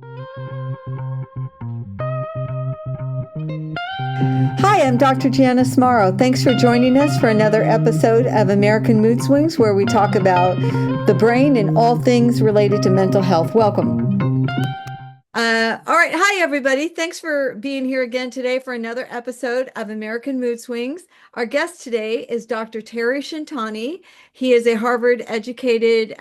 Hi, I'm Dr. Janice Morrow. Thanks for joining us for another episode of American Mood Swings, where we talk about the brain and all things related to mental health. Welcome. All right. Hi, everybody. Thanks for being here again today for another episode of American Mood Swings. Our guest today is Dr. Terry Shintani. He is a Harvard educated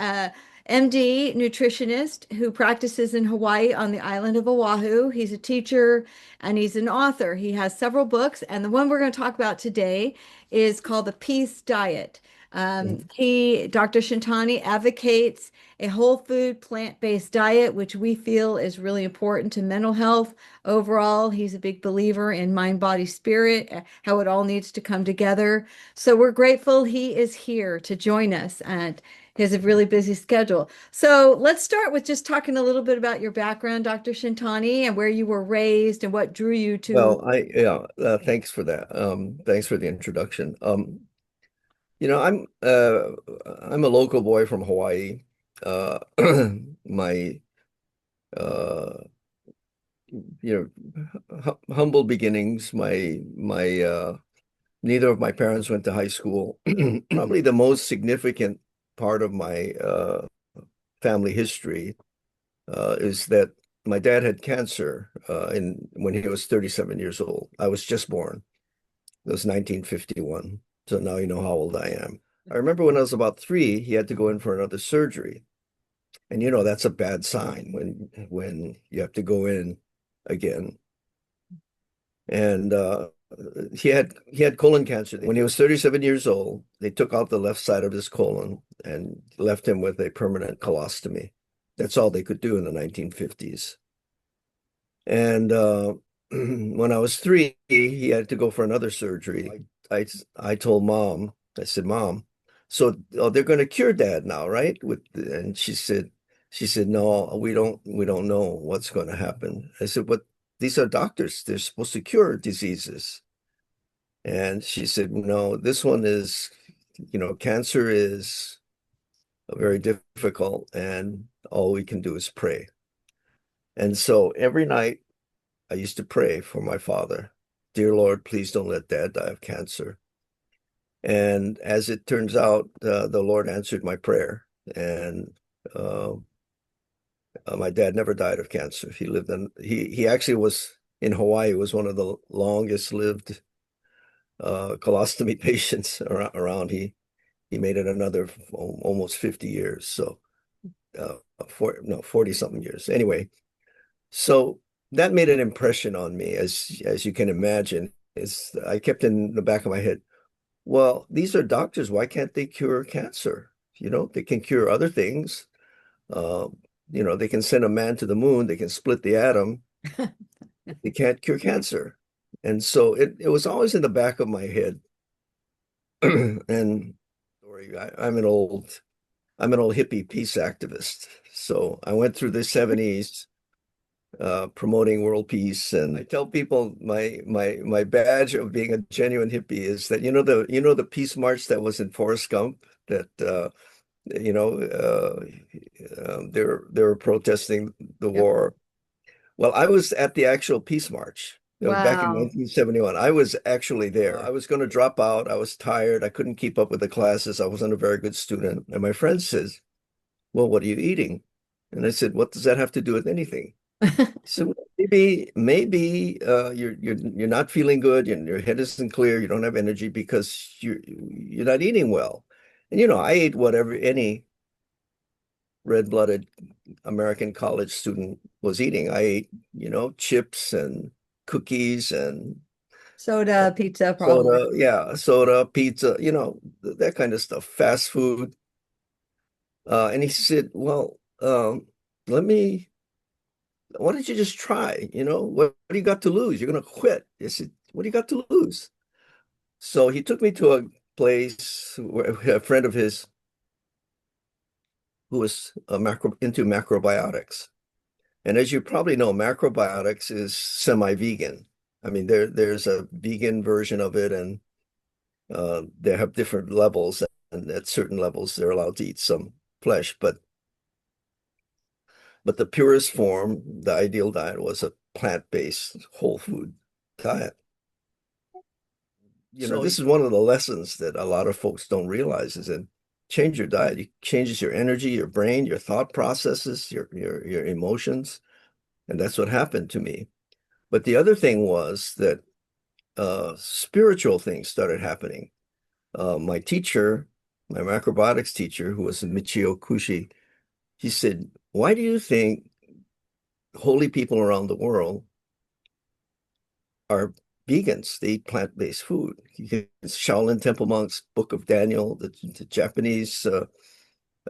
MD nutritionist who practices in Hawaii on the island of Oahu. He's a teacher and he's an author. He has several books, and the one we're going to talk about today is called The Peace Diet. Dr. Shintani, advocates a whole food, plant-based diet, which we feel is really important to mental health overall. He's a big believer in mind, body, spirit, how it all needs to come together. So we're grateful he is here to join us, and he has a really busy schedule. So let's start with just talking a little bit about your background, Dr. Shintani, and where you were raised and what drew you to. Thanks for that. Thanks for the introduction. I'm a local boy from Hawaii. Uh, my uh, humble beginnings. My neither of my parents went to high school. Probably the most significant part of my family history is that my dad had cancer in when he was 37 years old. I was just born. It was 1951. So now you know how old I am. I remember when I was about 3, he had to go in for another surgery. And that's a bad sign when you have to go in again. And he had colon cancer. When he was 37 years old, they took out the left side of his colon and left him with a permanent colostomy. That's all they could do in the 1950s. And when I was 3, he had to go for another surgery. I told mom, I said, Mom, so they're going to cure dad now, right? And she said, no, we don't know what's going to happen. I said, but these are doctors. They're supposed to cure diseases. And she said, no, this one is, cancer is very difficult, and all we can do is pray. And so every night I used to pray for my father. Dear Lord, please don't let dad die of cancer. And as it turns out, the Lord answered my prayer. And uh, my dad never died of cancer. He actually was in Hawaii, was one of the longest lived colostomy patients around. He made it another almost 50 years. So 40 something years. Anyway, so that made an impression on me, as you can imagine. Is I kept in the back of my head, well, these are doctors. Why can't they cure cancer? They can cure other things. Uh, they can send a man to the moon. They can split the atom. They can't cure cancer. And so it was always in the back of my head. And I'm an old hippie peace activist. So I went through the 70s promoting world peace. And I tell people my badge of being a genuine hippie is that the peace march that was in Forrest Gump, that you know they were protesting the Yep. war. Well, I was at the actual peace march. It was back in Wow. 1971. I was actually there. I was going to drop out. I was tired. I couldn't keep up with the classes. I wasn't a very good student. And my friend says, well, what are you eating? And I said, what does that have to do with anything? So maybe you're not feeling good, and your head isn't clear, you don't have energy because you're not eating well. And I ate whatever any red-blooded American college student was eating. I ate, chips and cookies and Soda, pizza, probably. soda, yeah, soda, pizza, that kind of stuff, fast food. And he said, well, let me why don't you just try? What do you got to lose? You're going to quit. I said, what do you got to lose? So he took me to a place where a friend of his who was into macrobiotics. And as you probably know, macrobiotics is semi-vegan. I mean, there's a vegan version of it, and they have different levels. And at certain levels, they're allowed to eat some flesh. But But the purest form, the ideal diet was a plant-based whole food diet. This is one of the lessons that a lot of folks don't realize is that change your diet. It changes your energy, your brain, your thought processes, your emotions. And that's what happened to me. But the other thing was that spiritual things started happening. My teacher, my macrobiotics teacher, who was Michio Kushi, he said, "Why do you think holy people around the world are vegans? They eat plant-based food." Shaolin Temple monks, Book of Daniel, the Japanese uh,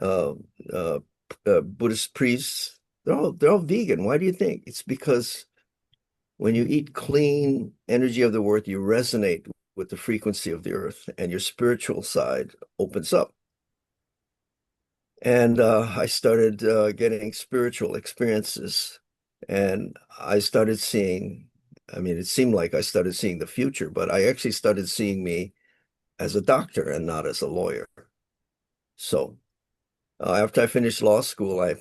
uh, Buddhist priests, they're all vegan. Why do you think? It's because when you eat clean energy of the earth, you resonate with the frequency of the earth, and your spiritual side opens up. And I started getting spiritual experiences, and I started seeing, I mean, it seemed like I started seeing the future, but I actually started seeing me as a doctor and not as a lawyer. So after I finished law school, I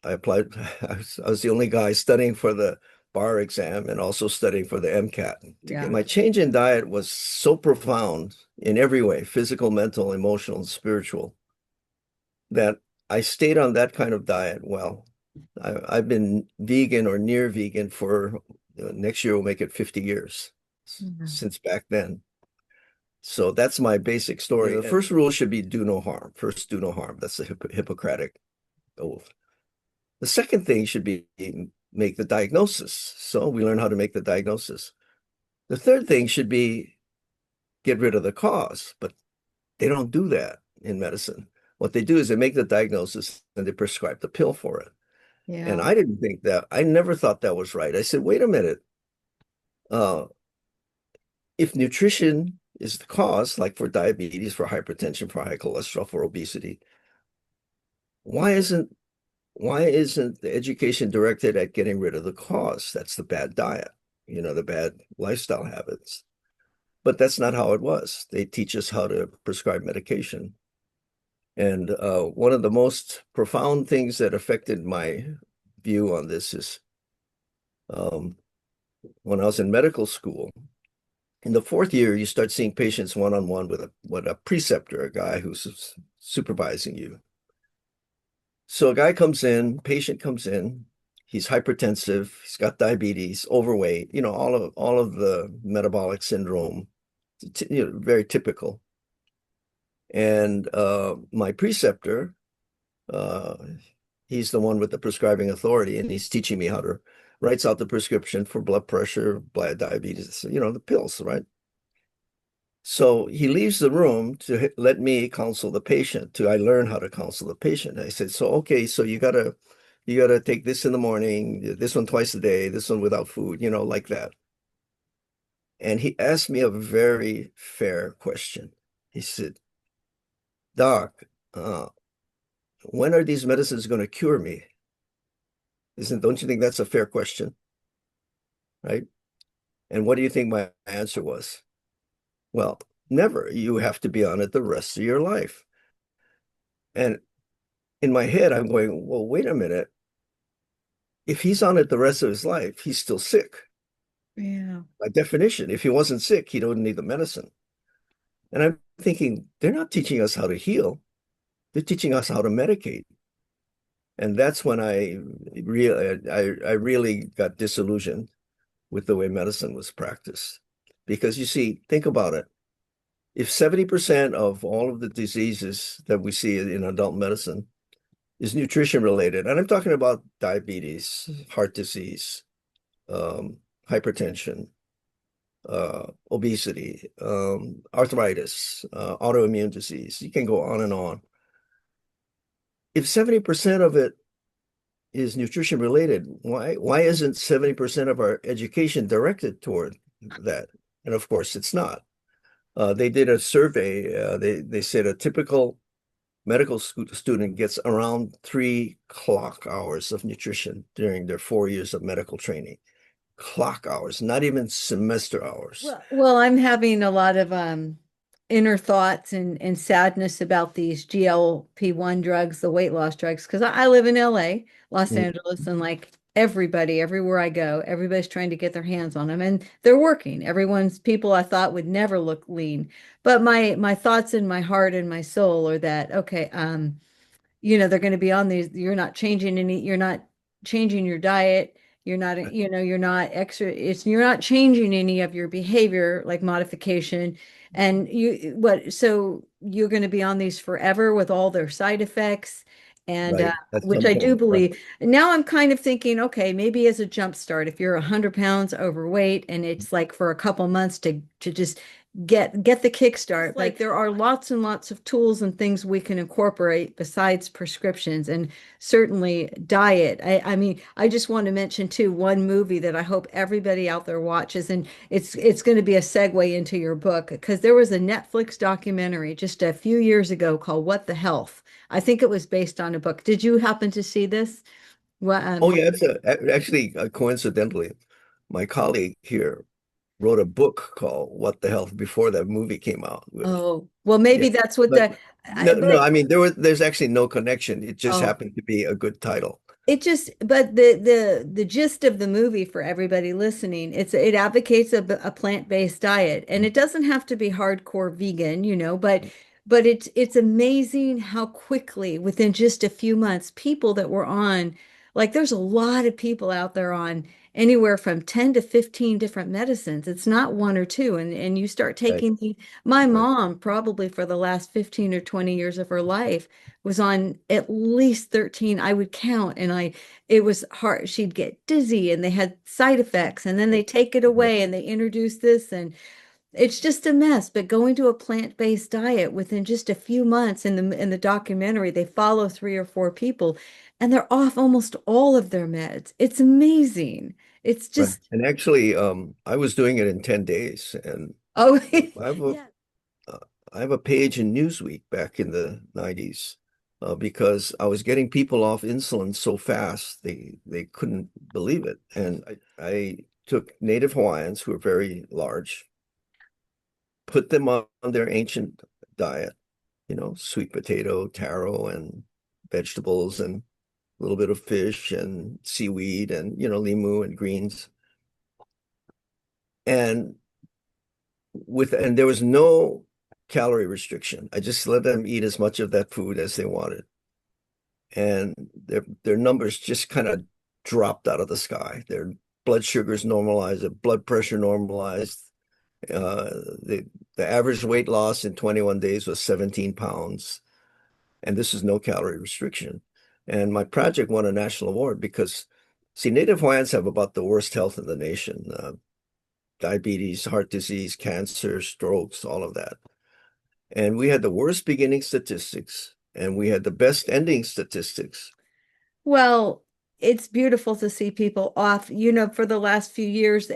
applied. I was the only guy studying for the bar exam and also studying for the MCAT. My change in diet was so profound in every way, physical, mental, emotional, and spiritual, that I stayed on that kind of diet. Well, I've been vegan or near vegan for next year will make it 50 years since back then. So that's my basic story. The first rule should be do no harm. First, do no harm. That's the Hippocratic oath. The second thing should be make the diagnosis. So we learn how to make the diagnosis. The third thing should be get rid of the cause, but they don't do that in medicine. What they do is they make the diagnosis and they prescribe the pill for it. Yeah. And I didn't think that. I never thought that was right. I said, wait a minute. If nutrition is the cause, like for diabetes, for hypertension, for high cholesterol, for obesity, why isn't the education directed at getting rid of the cause? That's the bad diet, the bad lifestyle habits. But that's not how it was. They teach us how to prescribe medication. And one of the most profound things that affected my view on this is when I was in medical school, in the fourth year, you start seeing patients one-on-one with a preceptor, a guy who's supervising you. So a guy comes in, patient comes in, he's hypertensive, he's got diabetes, overweight, all of the metabolic syndrome, very typical. And my preceptor, he's the one with the prescribing authority, and he's teaching me how to writes out the prescription for blood pressure, diabetes, the pills, right? So he leaves the room to let me counsel the patient. I learn how to counsel the patient. I said, so okay, so you gotta take this in the morning, this one twice a day, this one without food, like that. And he asked me a very fair question. He said, Doc, when are these medicines going to cure me? Don't you think that's a fair question? Right? And what do you think my answer was? Well, never. You have to be on it the rest of your life. And in my head, I'm going, well, wait a minute. If he's on it the rest of his life, he's still sick. Yeah. By definition, if he wasn't sick, he don't need the medicine. And I'm thinking, they're not teaching us how to heal. They're teaching us how to medicate. And that's when I really got disillusioned with the way medicine was practiced. Because you see, think about it. If 70% of all of the diseases that we see in adult medicine is nutrition related, and I'm talking about diabetes, heart disease, hypertension, obesity, arthritis, autoimmune disease, you can go on and on. If 70% of it is nutrition related, why isn't 70% of our education directed toward that? And of course, it's not. They did a survey. They said a typical medical student gets around 3 clock hours of nutrition during their 4 years of medical training. Clock hours, not even semester hours. Well, I'm having a lot of inner thoughts and sadness about these GLP-1 drugs, the weight loss drugs, because I live in LA, Los Mm. Angeles, and like everybody, everywhere I go, everybody's trying to get their hands on them, and they're working. Everyone's people I thought would never look lean, but my thoughts in my heart and my soul are that okay, they're going to be on these. You're not changing your diet. You're not extra, you're not changing any of your behavior like modification. And so you're going to be on these forever with all their side effects. And Right. At which some I do point, right. believe. Now I'm kind of thinking, okay, maybe as a jump start, if you're 100 pounds overweight and it's like for a couple months to just get the kickstart. Like there are lots and lots of tools and things we can incorporate besides prescriptions and certainly diet. I mean, I just want to mention too one movie that I hope everybody out there watches, and it's going to be a segue into your book because there was a Netflix documentary just a few years ago called What the Health. I think it was based on a book. Did you happen to see this? Well, Oh yeah, actually coincidentally, my colleague here wrote a book called What the Health before that movie came out with. oh, well, Yeah. maybe that's what But no, but I mean there's actually no connection. It just oh, happened to be a good title. but the gist of the movie for everybody listening, it advocates a plant-based diet, and it doesn't have to be hardcore vegan, but it's amazing how quickly within just a few months people that were on, like there's a lot of people out there on anywhere from 10 to 15 different medicines. It's not one or two, and you start Right. taking my Right. mom probably for the last 15 or 20 years of her life was on at least 13. I would count, and it was hard. She'd get dizzy and they had side effects, and then they take it Right. away and they introduce this, and it's just a mess. But going to a plant-based diet within just a few months in the documentary, they follow three or four people and they're off almost all of their meds. It's amazing. It's Right. just, And actually, I was doing it in 10 days, and oh, I have a yeah. uh, I have a page in Newsweek back in the 90s because I was getting people off insulin so fast they couldn't believe it. And I took native Hawaiians who were very large, put them on their ancient diet, sweet potato, taro, and vegetables, and a little bit of fish and seaweed, and limu and greens. And and there was no calorie restriction. I just let them eat as much of that food as they wanted. And their numbers just kind of dropped out of the sky. Their blood sugars normalized, their blood pressure normalized. Uh, the the average weight loss in 21 days was 17 pounds, and this is no calorie restriction. And my project won a national award because, see, Native Hawaiians have about the worst health in the nation. Diabetes, heart disease, cancer, strokes, all of that. And we had the worst beginning statistics, and we had the best ending statistics. Well, it's beautiful to see people off. For the last few years,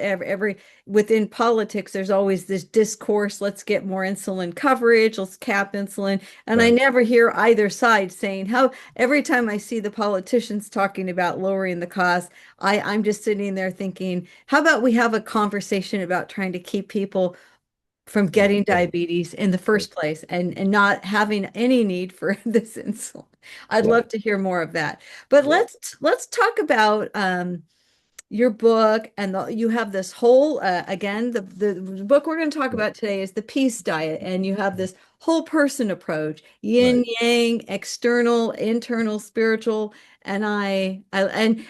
within politics, there's always this discourse, let's get more insulin coverage, let's cap insulin. And I Right. never hear either side saying how every time I see the politicians talking about lowering the cost, I'm just sitting there thinking, how about we have a conversation about trying to keep people from getting Right. diabetes in the Right. first place and not having any need for this insulin. I'd Right. love to hear more of that. But Yeah. let's talk about your book and you have this whole again the book we're going to talk Right. about today is the peace diet, and you have this whole person approach, yin Right. yang, external, internal, spiritual. And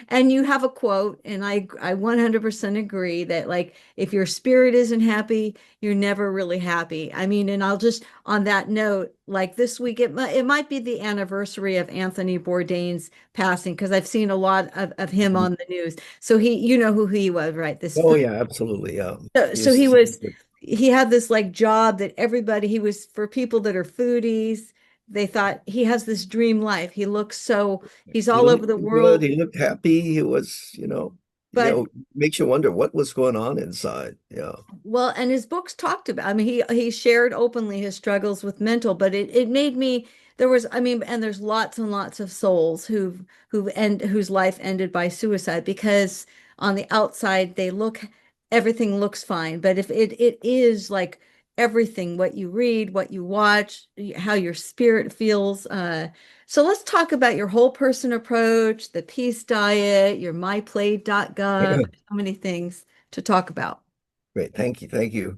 and you have a quote, and I 100% agree that like if your spirit isn't happy, you're never really happy. I mean, and I'll just on that note, like this week it might be the anniversary of Anthony Bourdain's passing because I've seen a lot of him Mhm. on the news. So you know who he was, right? This Oh food. yeah, absolutely. Yeah. So Yes. he had this like job that he was for people that are foodies. They thought he has this dream life. He's He all over the looked good. world, He looked happy. He was, but makes you wonder what was going on inside. Yeah. well, and his books talked about, I mean, he shared openly his struggles with mental, but it made me there was, I mean, and there's lots and lots of souls whose life ended by suicide because on the outside everything looks fine, but if it is like everything, what you read, what you watch, how your spirit feels. So let's talk about your whole person approach, the peace diet, your myplate.gov. So many things to talk about. Great. Thank you. Thank you.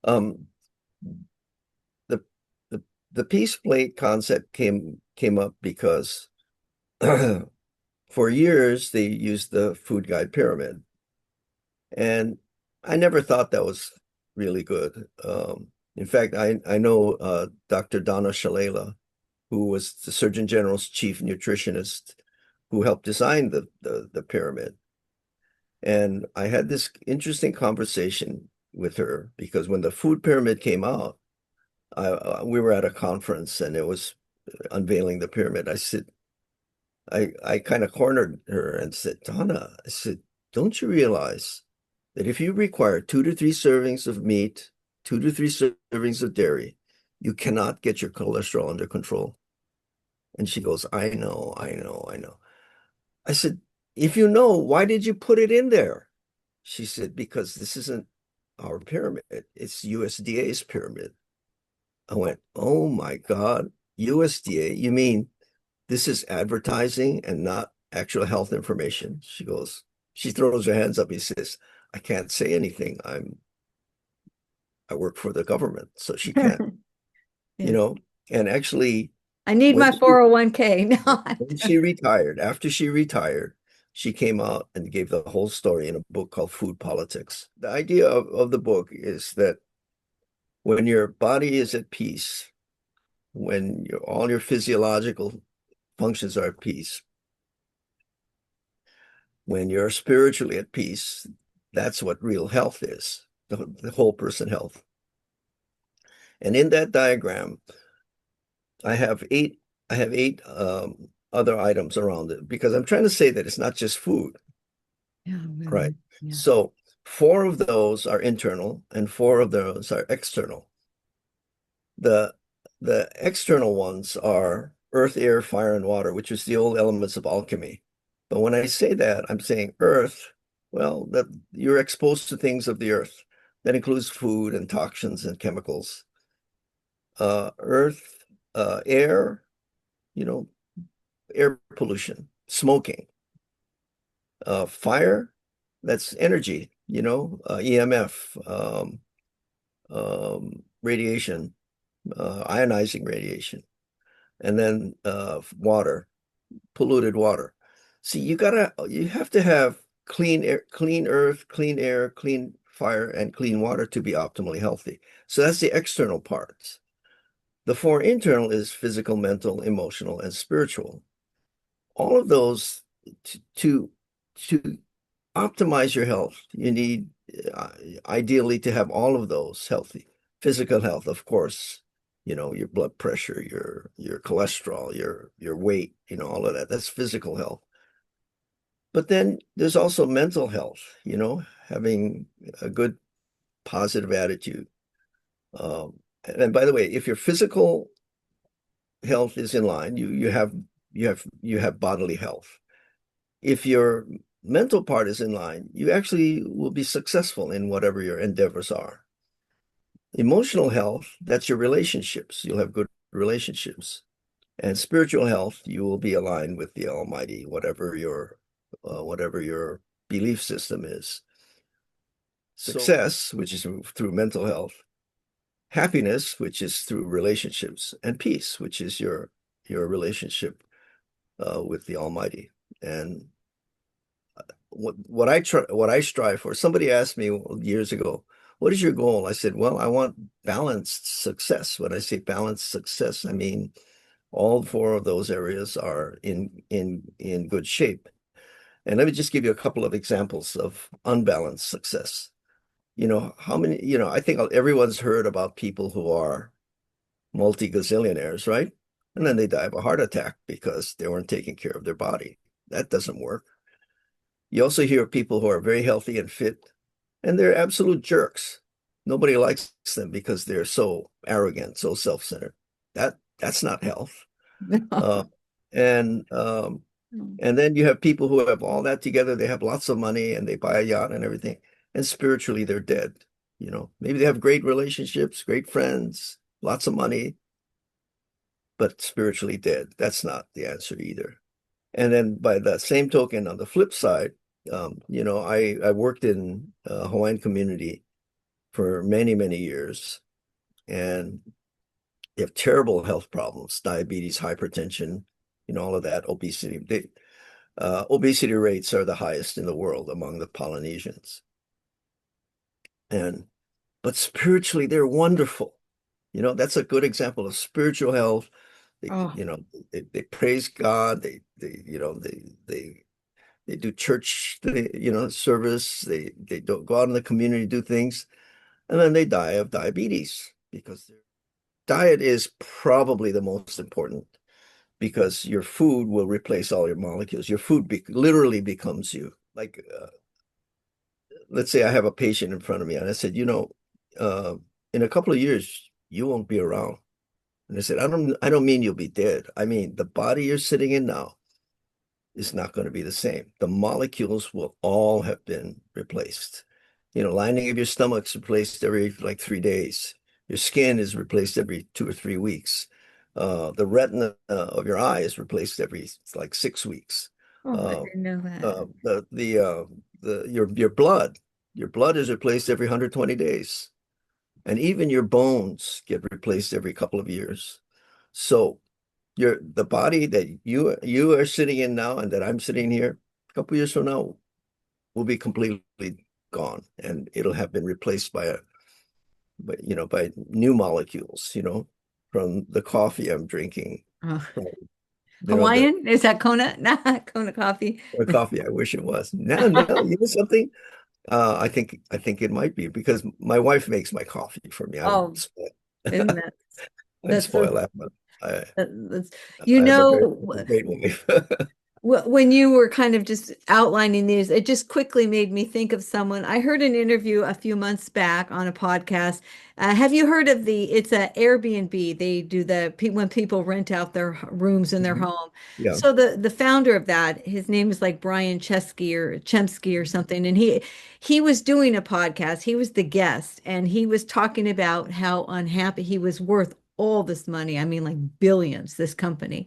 Um, the, the, the peace plate concept came up because for years they used the food guide pyramid. And I never thought that was really good. In fact, I know Dr. Donna Shalala, who was the Surgeon General's chief nutritionist, who helped design the pyramid. And I had this interesting conversation with her because when the food pyramid came out, we were at a conference and it was unveiling the pyramid. I kind of cornered her and said, Donna, I said, don't you realize that if you require 2 to 3 servings of meat, 2 to 3 servings of dairy, you cannot get your cholesterol under control? And she goes, I know, I know, I know. I said, if you know, why did you put it in there? She said, because this isn't our pyramid. It's USDA's pyramid. I went, oh my God, USDA? You mean this is advertising and not actual health information? She goes, she throws her hands up. He says, I can't say anything. I work for the government, so she can't, you Yeah. know. And actually, I need when my she, 401k. No, when she retired, after she retired, she came out and gave the whole story in a book called Food Politics. The idea of the book is that when your body is at peace, when all your physiological functions are at peace, when you're spiritually at peace, that's what real health is, the whole person health. And in that diagram, I have eight other items around it because I'm trying to say that it's not just food, yeah, right? really. Yeah. So 4 of those are internal and 4 of those are external. The the external ones are earth, air, fire, and water, which is the old elements of alchemy. But when I say that, I'm saying earth, well, that you're exposed to things of the earth. That includes food and toxins and chemicals. Earth, air, you know, air pollution, smoking. Fire, that's energy, EMF, radiation, ionizing radiation. And then water, polluted water. See, you have to have clean air, clean earth, clean air, clean fire, and clean water to be optimally healthy. So that's the external parts. The 4 internal is physical, mental, emotional, and spiritual. All of those to optimize your health, you need ideally to have all of those healthy. Physical health, of course, your blood pressure, your cholesterol, your weight, all of that. That's physical health. But then there's also mental health, having a good positive attitude. And by the way, if your physical health is in line, you have bodily health. If your mental part is in line, you actually will be successful in whatever your endeavors are. Emotional health, that's your relationships. You'll have good relationships. And spiritual health, you will be aligned with the Almighty, whatever your belief system is. Success, which is through mental health, happiness, which is through relationships, and peace, which is your relationship with the Almighty. And what I strive for. Somebody asked me years ago, "What is your goal?" I said, "Well, I want balanced success." When I say balanced success, I mean all 4 of those areas are in good shape. And let me just give you a couple of examples of unbalanced success. How many, I think everyone's heard about people who are multi-gazillionaires, right? And then they die of a heart attack because they weren't taking care of their body. That doesn't work. You also hear people who are very healthy and fit, and they're absolute jerks. Nobody likes them because they're so arrogant, so self-centered. That's not health. Uh, and um, and then you have people who have all that together. They have lots of money and they buy a yacht and everything, and spiritually they're dead. Maybe they have great relationships, great friends, lots of money, but spiritually dead. That's not the answer either. And then by that same token, on the flip side, I worked in a Hawaiian community for many, many years, and they have terrible health problems, diabetes, hypertension, all of that, obesity. Obesity rates are the highest in the world among the Polynesians. But spiritually, they're wonderful. That's a good example of spiritual health. They, Oh, you know, they praise God. They do church, service. They don't go out in the community, do things, and then they die of diabetes because their diet is probably the most important, because your food will replace all your molecules. Your food literally becomes you. Like, let's say I have a patient in front of me, and I said, uh, in a couple of years, you won't be around. And I said, I don't mean you'll be dead. I mean, the body you're sitting in now is not going to be the same. The molecules will all have been replaced. Lining of your stomach's replaced every like 3 days. Your skin is replaced every 2 or 3 weeks. The retina of your eye is replaced every like 6 weeks. oh, I Uh, didn't know that. your blood is replaced every 120 days, and even your bones get replaced every couple of years. So the body that you are sitting in now and that I'm sitting here, a couple of years from now, will be completely gone, and it'll have been replaced by new molecules, from the coffee I'm drinking, Oh. from, the Hawaiian? Is that Kona? Nah, Kona coffee. coffee I wish it was. No, no, something. I think it might be because my wife makes my coffee for me. I'm Oh, spoiled. isn't that I'm that's so spoiled. I, that's I you have a very know great wife. when you were kind of just outlining these, it just quickly made me think of someone. I heard an interview a few months back on a podcast. Have you heard of it's a Airbnb? They do when people rent out their rooms in their Mhm. home. Yeah. So the founder of that, his name is like Brian Chemsky or something, and he was doing a podcast. He was the guest, and he was talking about how unhappy he was worth all this money. I mean, like billions, this company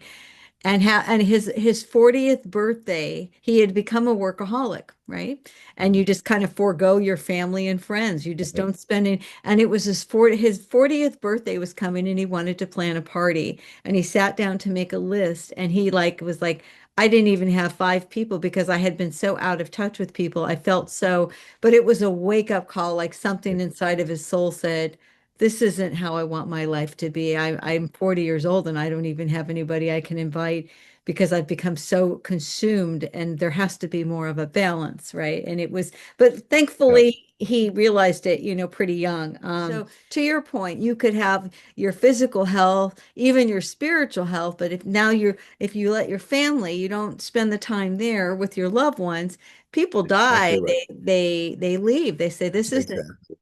and his 40th birthday, he had become a workaholic, right? And you just kind of forego your family and friends. You just Right. don't spend it. And it was his 40th birthday was coming and he wanted to plan a party. And he sat down to make a list and he was like, I didn't even have 5 people because I had been so out of touch with people. I felt so, but it was a wake up call, like something inside of his soul said, this isn't how I want my life to be. I'm 40 years old and I don't even have anybody I can invite because I've become so consumed and there has to be more of a balance, right? But Yeah. thankfully he realized it, pretty young. So to your point, you could have your physical health, even your spiritual health, but if you let your family, you don't spend the time there with your loved ones, people die, Exactly right. they leave. They say this isn't Exactly.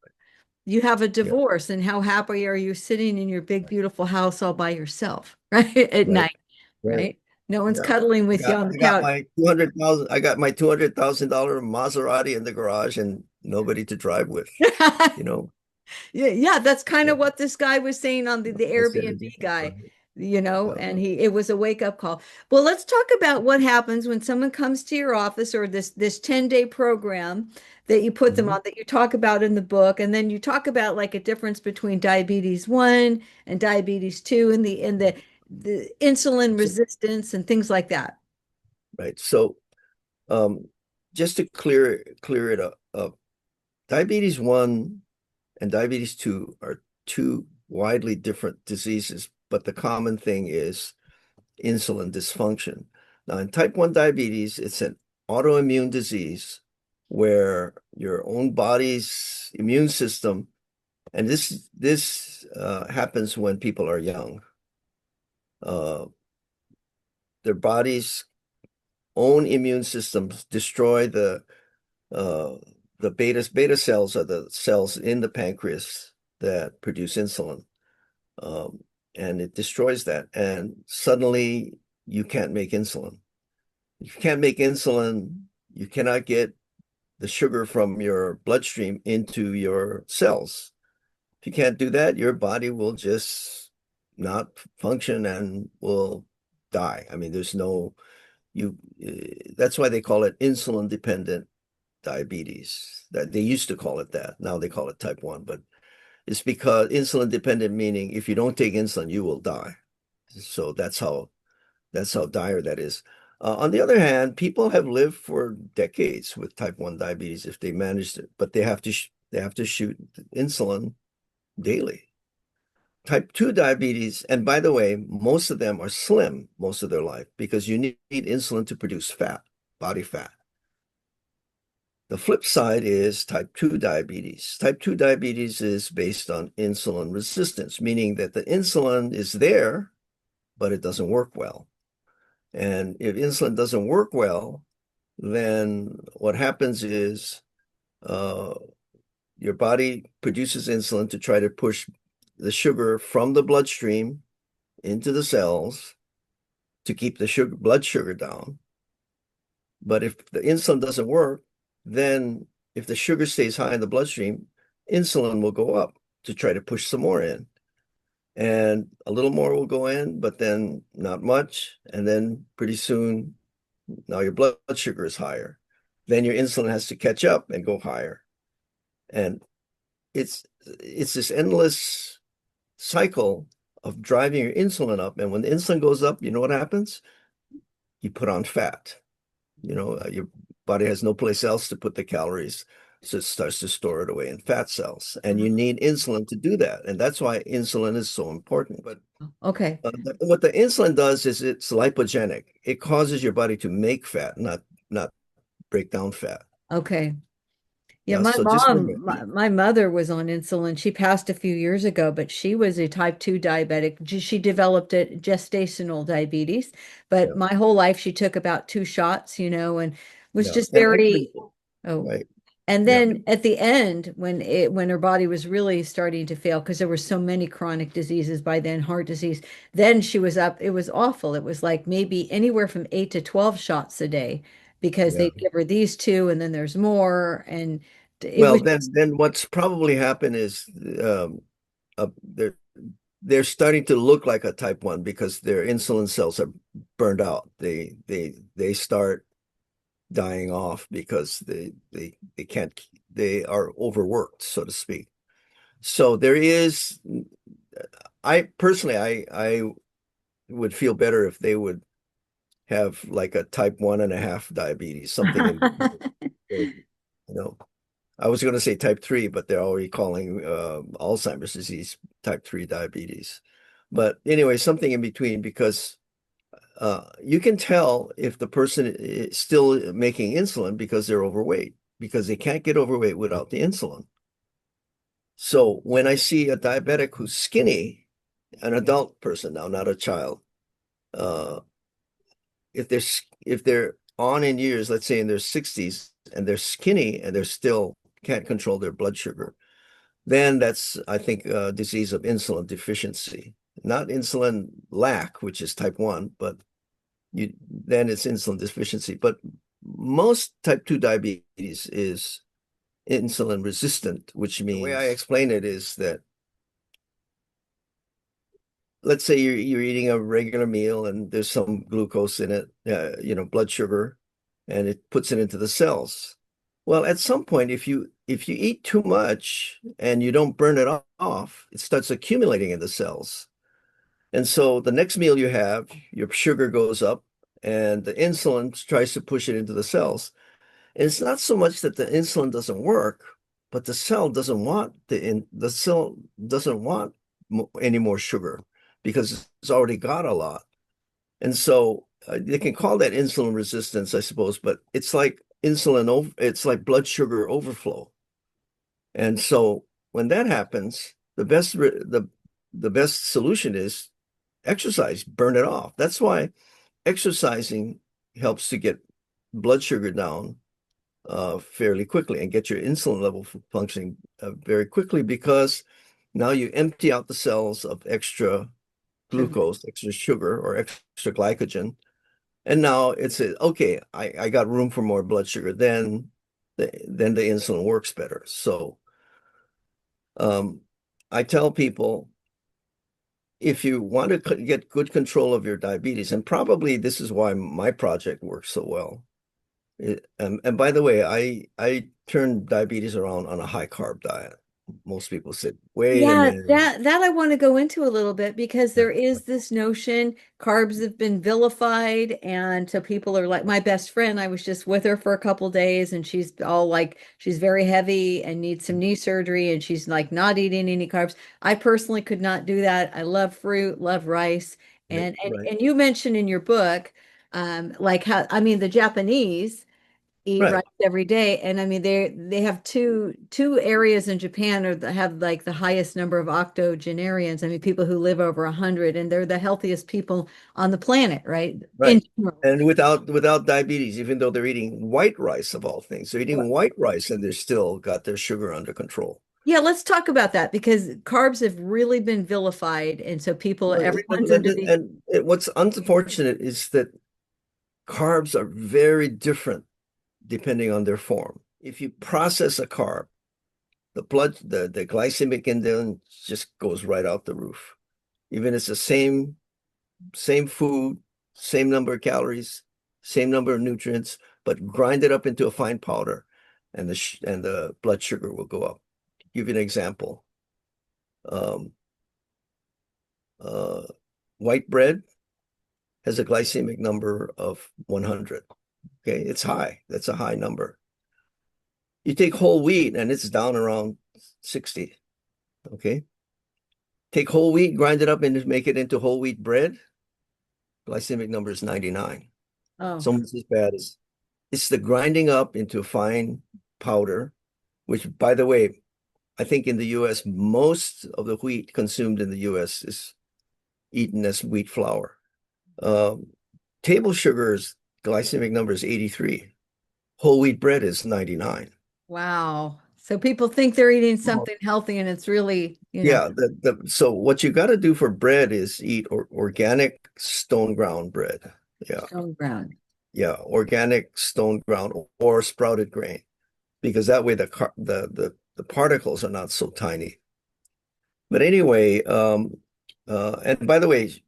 you have a Yeah. divorce and how happy are you sitting in your big beautiful house all by yourself right at Right. night, Right. right? No one's Yeah. cuddling I with you got on the I got couch. my 200,000 I got my $200,000 Maserati in the garage and nobody to drive with, you know. Yeah, yeah, that's kind of So what this guy was saying on the I said Airbnb it different, guy, right? Yeah. and it was a wake-up call. Well, let's talk about what happens when someone comes to your office or this 10-day program that you put them Mhm. on that you talk about in the book, and then you talk about like a difference between diabetes 1 and diabetes 2 and the insulin So, resistance and things like that. right. So, um, just to clear it up, diabetes 1 and diabetes 2 are two widely different diseases, but the common thing is insulin dysfunction. Now, in type 1 diabetes, it's an autoimmune disease where your own body's immune system, and this happens when people are young. Uh, their body's own immune systems destroy uh, the beta cells are the cells in the pancreas that produce insulin. Um, and it destroys that. And suddenly you can't make insulin. You can't make insulin. You cannot get the sugar from your bloodstream into your cells. If you can't do that, your body will just not function and will die. I mean, there's no you. That's why they call it insulin dependent diabetes. That they used to call it that. Now they call it type 1, but it's because insulin dependent meaning if you don't take insulin, you will die. So that's how dire that is. On the other hand, people have lived for decades with type 1 diabetes if they managed it, but they have to shoot insulin daily. Type 2 diabetes, and by the way, most of them are slim most of their life because you need insulin to produce fat, body fat. The flip side is type 2 diabetes. Type 2 diabetes is based on insulin resistance, meaning that the insulin is there, but it doesn't work well. And if insulin doesn't work well, then what happens is uh, your body produces insulin to try to push the sugar from the bloodstream into the cells to keep the blood sugar down. But if the insulin doesn't work, then if the sugar stays high in the bloodstream, insulin will go up to try to push some more in. And a little more will go in, but then not much. And then pretty soon, now your blood sugar is higher. Then your insulin has to catch up and go higher. And it's this endless cycle of driving your insulin up. And when the insulin goes up, you know what happens? You put on fat. Your body has no place else to put the calories, so it starts to store it away in fat cells, and you need insulin to do that, and that's why insulin is so important. But Okay. what the insulin does is it's lipogenic. It causes your body to make fat, not break down fat. Okay. Yeah, Yeah, my so just mom, remember, my mother was on insulin. She passed a few years ago, but she was a type 2 diabetic. She developed it gestational diabetes, but yeah, my whole life she took about 2 shots, and was yeah, just and actually, very, oh. right, And yeah, then at the end, when her body was really starting to fail, because there were so many chronic diseases by then, heart disease, then she was up. It was awful. It was like maybe anywhere from 8 to 12 shots a day because yeah. they'd give her these two, and then there's more, and it Well, was then what's probably happened is um, they're starting to look like a type 1 because their insulin cells are burned out. They start dying off because they can't they are overworked, so to speak. So there is I personally I would feel better if they would have like a type 1.5 diabetes, something in between. You know, I was going to say type 3, but they're already calling Alzheimer's disease type 3 diabetes. But anyway, something in between because you can tell if the person is still making insulin because they're overweight, because they can't get overweight without the insulin. So when I see a diabetic who's skinny, an adult person now, not a child, uh, if they're on in years, let's say in their 60s, and they're skinny and they're still can't control their blood sugar, then that's, I think, a disease of insulin deficiency, not insulin lack, which is type 1, but then it's insulin deficiency. But most type 2 diabetes is insulin resistant, which means the way I explain it is that let's say you're eating a regular meal and there's some glucose in it, blood sugar, and it puts it into the cells. Well, at some point, if you eat too much and you don't burn it off, it starts accumulating in the cells. And so the next meal you have, your sugar goes up and the insulin tries to push it into the cells. And it's not so much that the insulin doesn't work, but the cell doesn't want any more sugar because it's already got a lot. And so they can call that insulin resistance, I suppose, but it's like it's like blood sugar overflow. And so when that happens, the best solution is exercise, burn it off. That's why exercising helps to get blood sugar down fairly quickly and get your insulin level functioning very quickly because now you empty out the cells of extra sugar. glucose, extra sugar, or extra glycogen. And now it's okay, I got room for more blood sugar. Then then the insulin works better. So I tell people, if you want to get good control of your diabetes, and probably this is why my project works so well. And by the way, I turned diabetes around on a high carb diet. Most people said, wait a Yeah, minute. that I want to go into a little bit because there is this notion carbs have been vilified, and so people are like my best friend. I was just with her for a couple days, and she's all like she's very heavy and needs some knee surgery, and she's like not eating any carbs. I personally could not do that. I love fruit, love rice, Right, and right, and you mentioned in your book, like how I mean the Japanese eat rice right, every day. And I mean, they have two areas in Japan that have like the highest number of octogenarians. I mean, people who live over 100, and they're the healthiest people on the planet, right? In right. general. And without diabetes, even though they're eating white rice of all things, they're eating white rice and they're still got their sugar under control. Yeah, let's talk about that because carbs have really been vilified, and so people, Well, everyone's under the what's unfortunate is that carbs are very different depending on their form. If you process a carb, the glycemic index just goes right out the roof. Even it's the same food, same number of calories, same number of nutrients, but grind it up into a fine powder, and the blood sugar will go up. Give you an example. Um, uh, White bread has a glycemic number of 100. Okay, it's high. That's a high number. You take whole wheat and it's down around 60. Okay. Take whole wheat, grind it up and make it into whole wheat bread. Glycemic number is 99. oh It's almost as bad as it's the grinding up into a fine powder, which, by the way, I think in the US, most of the wheat consumed in the US is eaten as wheat flour. Um, Table sugar's glycemic number is 83. Whole wheat bread is 99. wow. So people think they're eating something healthy, and it's really, Yeah, so what you got to do for bread is eat organic stone ground bread. Yeah, stone ground. yeah, organic stone ground or sprouted grain, because that way the particles are not so tiny. But anyway, and by the way,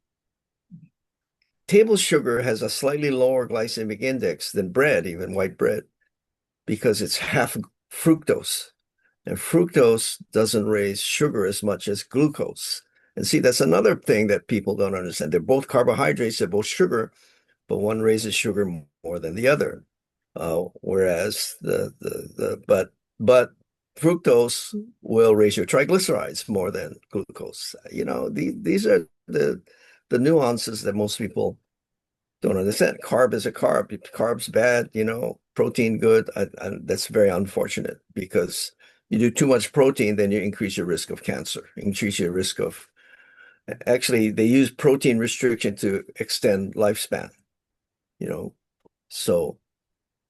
table sugar has a slightly lower glycemic index than bread, even white bread, because it's half fructose. And fructose doesn't raise sugar as much as glucose. And see, that's another thing that people don't understand. They're both carbohydrates, they're both sugar, but one raises sugar more than the other. Whereas but fructose will raise your triglycerides more than glucose. These are the nuances that most people don't understand. Carb is a carb. Carb's bad, protein good. That's very unfortunate because you do too much protein, then you increase your risk of cancer, increase your risk of, actually, they use protein restriction to extend lifespan, you know. So,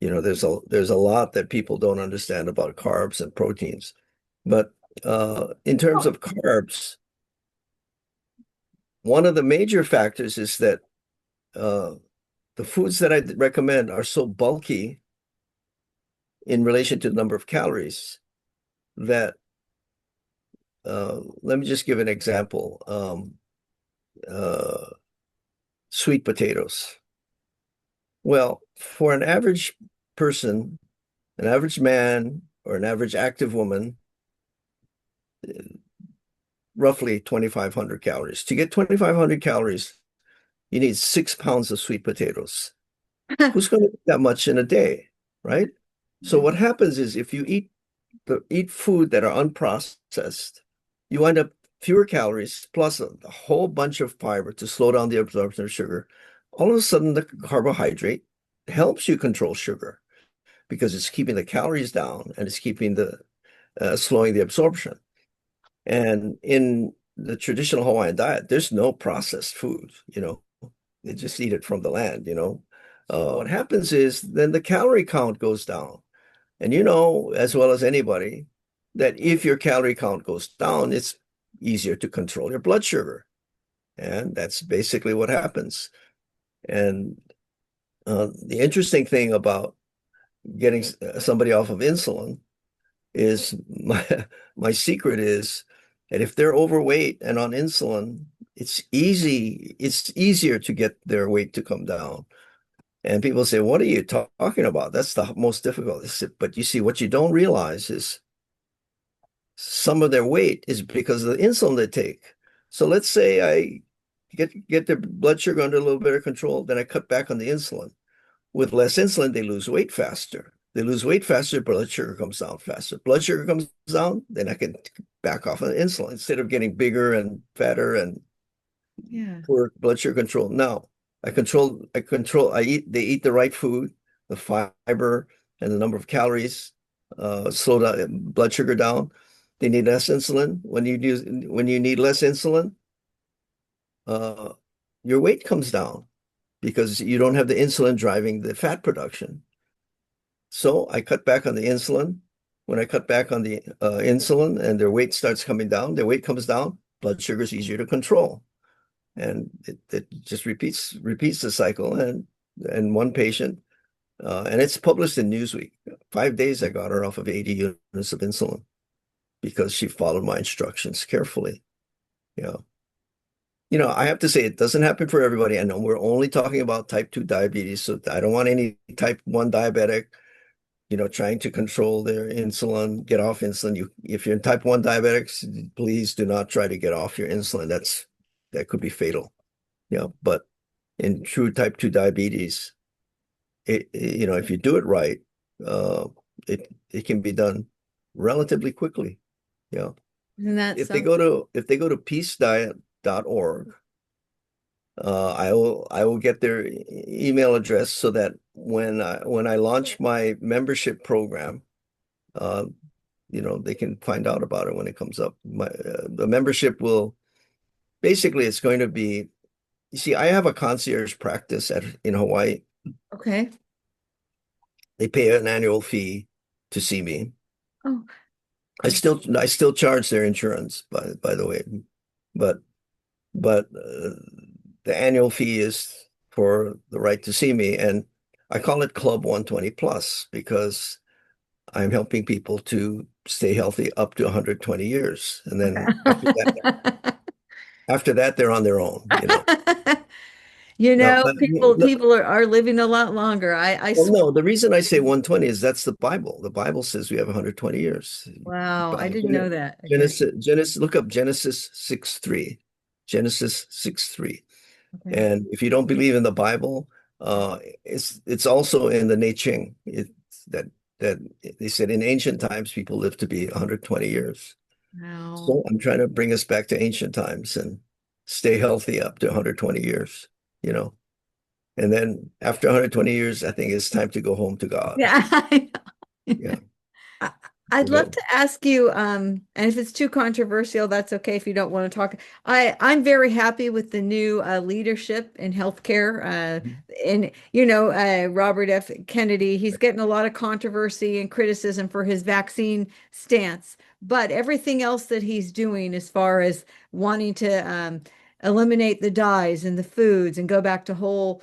there's a lot that people don't understand about carbs and proteins. But in terms of carbs, one of the major factors is that uh, the foods that I recommend are so bulky in relation to the number of calories that let me just give an example. Uh, Sweet potatoes. Well, for an average person, an average man, or an average active woman, roughly 2,500 calories. To get 2,500 calories, you need 6 pounds of sweet potatoes. Who's going to eat that much in a day, right? So what happens is if you eat food that are unprocessed, you wind up fewer calories plus a whole bunch of fiber to slow down the absorption of sugar. All of a sudden, the carbohydrate helps you control sugar because it's keeping the calories down and it's keeping the slowing the absorption. And in the traditional Hawaiian diet, there's no processed food, they just eat it from the land. What happens is then the calorie count goes down. And you know, as well as anybody, that if your calorie count goes down, it's easier to control your blood sugar. And that's basically what happens. And the interesting thing about getting somebody off of insulin is my secret is that if they're overweight and on insulin, it's easier to get their weight to come down. And people say, what are you talking about? That's the most difficult. But you see, what you don't realize is some of their weight is because of the insulin they take. So let's say I get their blood sugar under a little bit of control, then I cut back on the insulin. With less insulin, they lose weight faster. They lose weight faster, blood sugar comes down faster. Blood sugar comes down, then I can back off on insulin instead of getting bigger and fatter and poor blood sugar control. Now, they eat the right food, the fiber and the number of calories, slow down blood sugar down. They need less insulin. When you need less insulin, uh, your weight comes down because you don't have the insulin driving the fat production. So I cut back on the insulin. When I cut back on the insulin and their weight starts coming down, their weight comes down, blood sugar is easier to control. And it just repeats the cycle. And one patient, and it's published in Newsweek, 5 days I got her off of 80 units of insulin because she followed my instructions carefully. I have to say it doesn't happen for everybody. I know we're only talking about type 2 diabetes, so I don't want any type 1 diabetic, trying to control their insulin, get off insulin. If you're in type 1 diabetics, please do not try to get off your insulin. That could be fatal. But in true type 2 diabetes, if you do it right, it can be done relatively quickly. If they go to peacediet.org, I will get their email address so that when I launch my membership program, they can find out about it when it comes up. The membership will basically, it's going to be, you see, I have a concierge practice in Hawaii. Okay. They pay an annual fee to see me. Oh. I still charge their insurance, by the way, but the annual fee is for the right to see me, and I call it Club 120 Plus because I'm helping people to stay healthy up to 120 years, and then after that they're on their own. No, people are living a lot longer. I well, swear. no, the reason I say 120 is that's the Bible. The Bible says we have 120 years. Wow, I didn't know that. Okay. Look up Genesis 6:3. Genesis 6:3. Okay. And if you don't believe in the Bible, it's also in the I Ching. That that they said in ancient times people lived to be 120 years. Wow. So I'm trying to bring us back to ancient times and stay healthy up to 120 years, And then after 120 years, I think it's time to go home to God. Yeah. I know. Yeah. I- I'd love to ask you, and if it's too controversial, that's okay if you don't want to talk. I'm very happy with the new leadership in healthcare. And Robert F. Kennedy, he's getting a lot of controversy and criticism for his vaccine stance, but everything else that he's doing as far as wanting to eliminate the dyes in the foods and go back to whole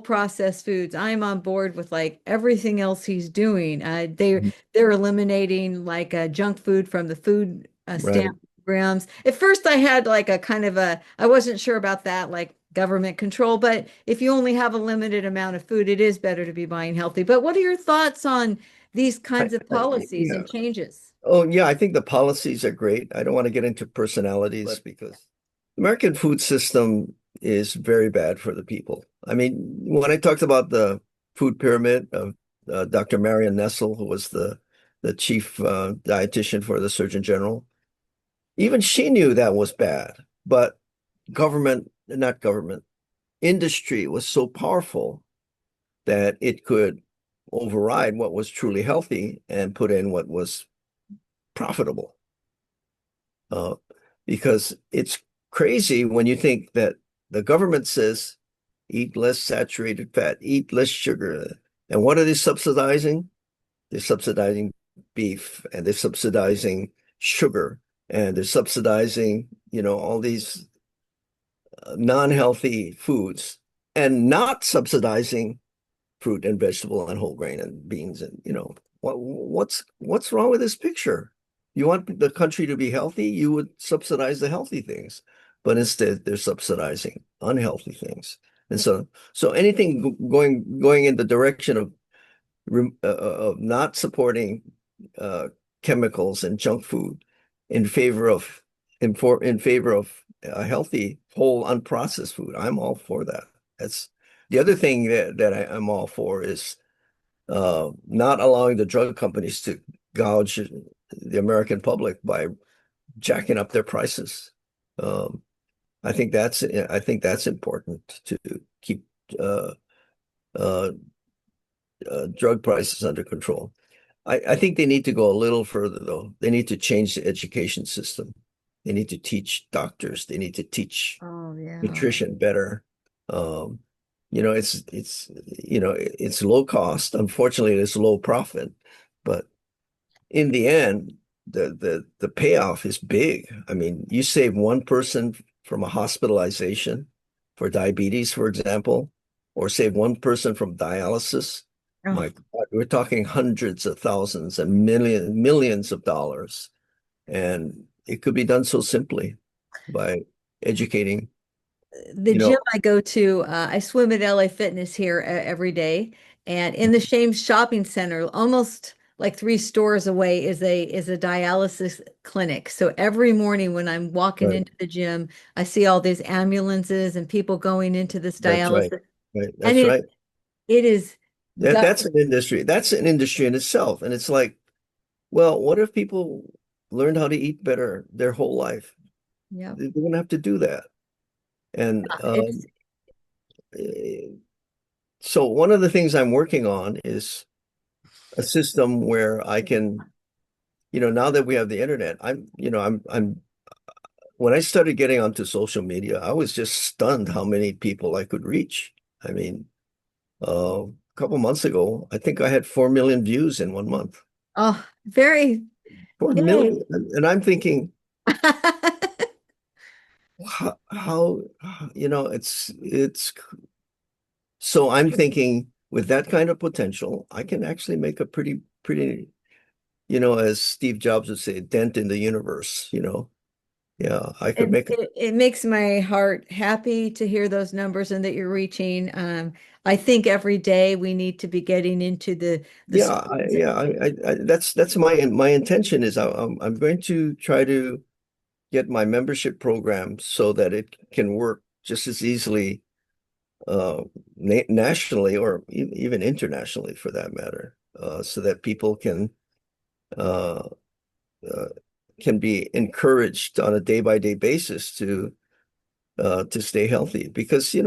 processed foods. I'm on board with like everything else he's doing. They're eliminating like junk food from the food Right. stamp programs. At first, I had like a kind of I wasn't sure about that, like government control. But if you only have a limited amount of food, it is better to be buying healthy. But what are your thoughts on these kinds of policies Yeah. and changes? Oh, yeah, I think the policies are great. I don't want to get into personalities because the American food system is very bad for the people. I mean, when I talked about the food pyramid of Dr. Marion Nestle, who was the chief dietitian for the Surgeon General, even she knew that was bad. But not government, industry was so powerful that it could override what was truly healthy and put in what was profitable. Because it's crazy when you think that the government says eat less saturated fat, eat less sugar. And what are they subsidizing? They're subsidizing beef, and they're subsidizing sugar, and they're subsidizing, all these non-healthy foods, and not subsidizing fruit and vegetable and whole grain and beans and what's wrong with this picture? You want the country to be healthy, you would subsidize the healthy things, but instead they're subsidizing unhealthy things. And so anything going in the direction of not supporting uh, chemicals and junk food in favor of in favor of a healthy whole unprocessed food, I'm all for that. That's the other thing that I'm all for is not allowing the drug companies to gouge the American public by jacking up their prices. Um, I think that's important to keep uh, uh, drug prices under control. I think they need to go a little further, though. They need to change the education system. They need to teach doctors. They need to teach Oh, yeah. nutrition better. Um, it's low cost. Unfortunately, it's low profit, but in the end, the payoff is big. I mean, you save one person from a hospitalization for diabetes, for example, or save one person from dialysis. Oh, My God, we're talking hundreds of thousands and millions of dollars. And it could be done so simply by educating, the you gym know, I go to, I swim at LA Fitness here every day, and in the Shames Shopping Center, almost like 3 stores away, is a dialysis clinic. So every morning when I'm walking right. into the gym, I see all these ambulances and people going into this That's right. dialysis, Right. and That's right. it is gut. That's an industry. That's an industry in itself. And it's like, well, what if people learned how to eat better their whole life? Yeah, They're going to have to do that. And it's eh, so one of the things I'm working on is a system where I can, now that we have the internet, when I started getting onto social media, I was just stunned how many people I could reach. I mean, a couple months ago, I think I had 4 million views in 1 month. very 4 yay. million. And I'm thinking, how it's so I'm thinking with that kind of potential, I can actually make a pretty, as Steve Jobs would say, a dent in the universe. Yeah, I could make It makes my heart happy to hear those numbers and that you're reaching. I think every day we need to be getting into the yeah, schools. that's my intention is I'm going to try to get my membership program so that it can work just as easily nationally or even internationally for that matter, so that people uh, uh, can be encouraged on a day-by-day basis to stay healthy because the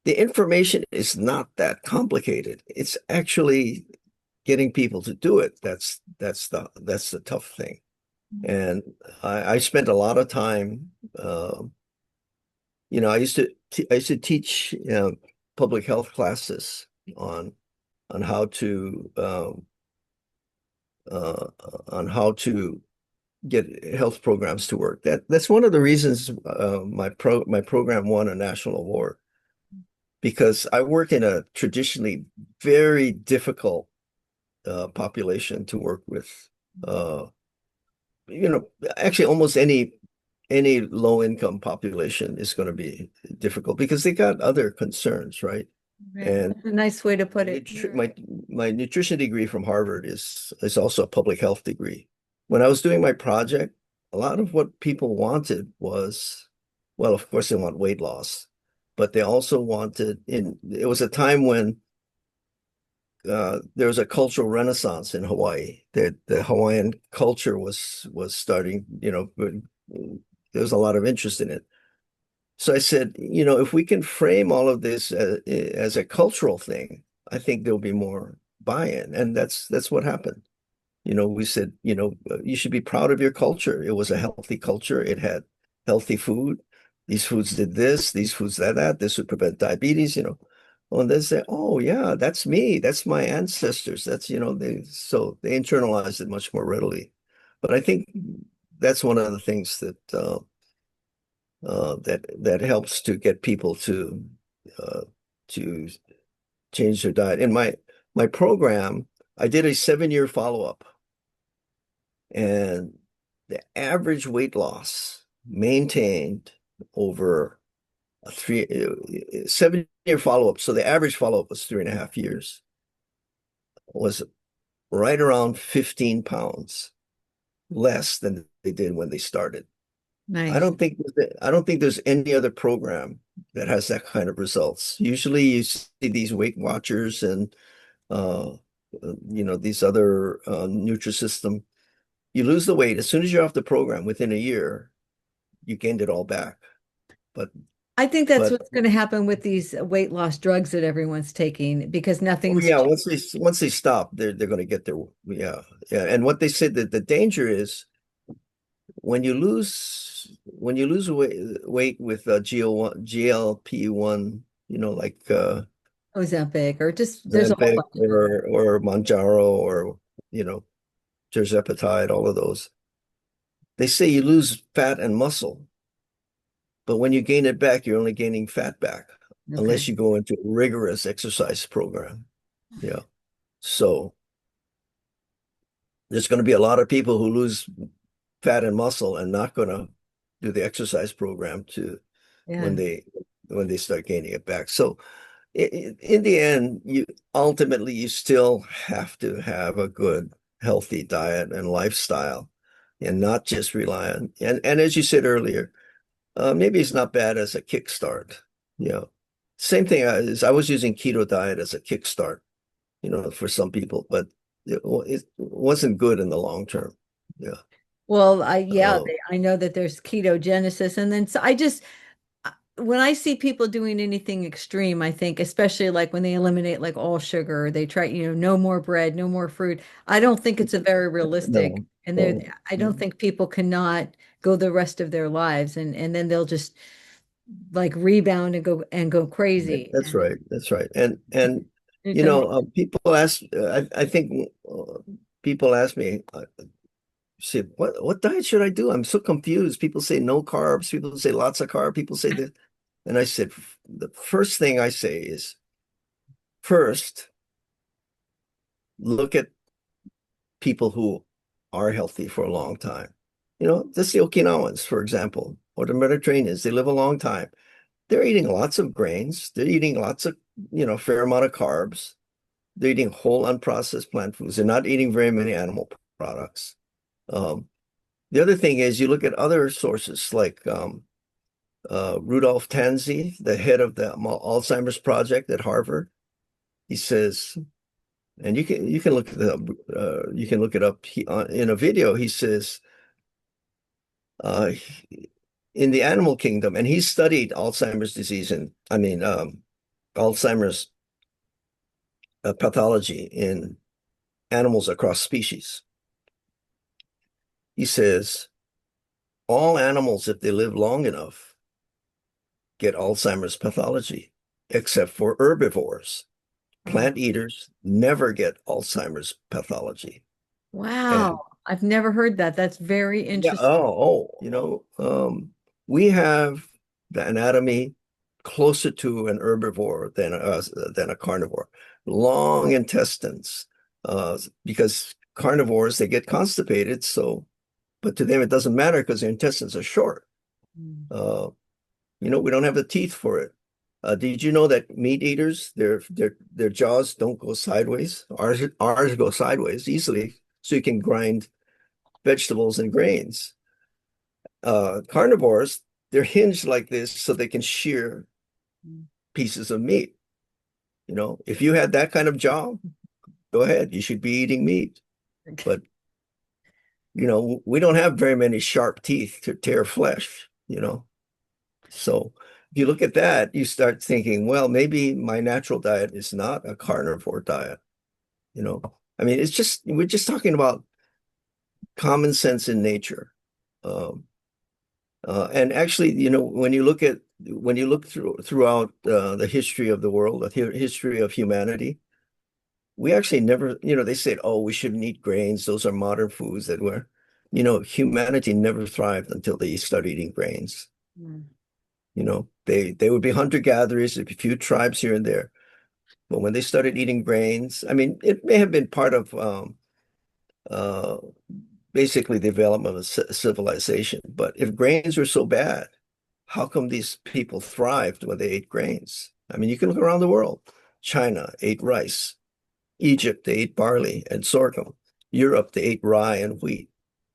information is not that complicated. It's actually getting people to do it. That's the tough thing. And I spent a lot of time. I used to teach public health classes on on how to um, uh, on how to get health programs to work. That's one of the reasons my program won a national award because I work in a traditionally very difficult population to work with. Uh, you know, Actually, almost any low income population is going to be difficult because they got other concerns, right? Yeah, And that's a nice way to put it. my nutrition degree from Harvard is also a public health degree. When I was doing my project, a lot of what people wanted was, well, of course they want weight loss, but they also wanted it was a time when there was a cultural renaissance in Hawaii. The Hawaiian culture was starting, there was a lot of interest in it. So I said, if we can frame all of this as a cultural thing, I think there'll be more buy-in. And that's what happened. We said, you should be proud of your culture. It was a healthy culture. It had healthy food. These foods did this, these foods that. This would prevent diabetes. Oh, and they say, oh yeah, that's me. That's my ancestors. They internalize it much more readily. But I think that's one of the things that helps to get people to uh, to change their diet. In my program, I did a 7-year follow-up, and the average weight loss maintained over a 7-year follow-up. So the average follow-up was 3.5 years, was right around 15 pounds less than they did when they started. Nice. I don't think there's any other program that has that kind of results. Usually you see these Weight Watchers and these other Nutrisystem. You lose the weight as soon as you're off the program. Within a year, you gained it all back. But I think that's but what's going to happen with these weight loss drugs that everyone's taking because oh nothing's yeah, once they stop, they're going to get their yeah. And what they said that the danger is when you lose weight with GLP-1, like Ozempic or just there's a whole Ozempic bunch. or Mounjaro or tirzepatide, all of those. They say you lose fat and muscle, but when you gain it back, you're only gaining fat back, Okay. unless you go into a rigorous exercise program. Yeah. So there's going to be a lot of people who lose fat and muscle and not going to do the exercise program to when Yeah. they start gaining it back. So in the end, you still have to have a good, healthy diet and lifestyle, and not just rely on. And as you said earlier, maybe it's not bad as a kickstart. You know, same thing as I was using keto diet as a kickstart. For some people, but it wasn't good in the long term. Yeah. Well, Oh, I know that there's ketogenesis, and then so I just when I see people doing anything extreme, I think, especially like when they eliminate like all sugar, they try, no more bread, no more fruit. I don't think it's a very realistic, no. and Oh, I don't think people cannot go the rest of their lives, and then they'll just like rebound and go crazy. that's And right. That's right. And it doesn't. people ask. I think people ask me, say, what diet should I do? I'm so confused. People say no carbs. People say lots of carbs. People say that, and I said the first thing I say is first look at people who are healthy for a long time. Just the Okinawans, for example, or the Mediterraneans. They live a long time. They're eating lots of grains. They're eating lots of, fair amount of carbs. They're eating whole unprocessed plant foods. They're not eating very many animal products. Um, the other thing is you look at other sources like Rudolph Tanzi, the head of the Alzheimer's project at Harvard. He says, and you can look it up. You can look it up in a video. He says, uh, in the animal kingdom, and he studied Alzheimer's disease and Alzheimer's pathology in animals across species. He says all animals, if they live long enough, get Alzheimer's pathology, except for herbivores. Oh, Plant eaters never get Alzheimer's pathology. And wow. I've never heard that. That's very yeah, interesting. we have the anatomy closer to an herbivore than a carnivore. Long intestines, because carnivores they get constipated, but to them it doesn't matter because their intestines are short. Mm. Uh, we don't have the teeth for it. Did you know that meat eaters, their jaws don't go sideways? Ours go sideways easily, so you can grind vegetables and grains. Carnivores, they're hinged like this so they can shear pieces of meat. If you had that kind of jaw, go ahead, you should be eating meat. But we don't have very many sharp teeth to tear flesh. So if you look at that, you start thinking, well, maybe my natural diet is not a carnivore diet. You know, I mean, we're just talking about common sense in nature. Um, and actually, when you look throughout the history of the world, the history of humanity, we actually never, they said, oh, we shouldn't eat grains. Those are modern foods that humanity never thrived until they started eating grains. Mm. They would be hunter-gatherers, a few tribes here and there. But when they started eating grains, I mean, it may have been part of uh, basically the development of civilization. But if grains were so bad, how come these people thrived when they ate grains? I mean, you can look around the world. China ate rice. Egypt, they ate barley and sorghum. Europe, they ate rye and wheat.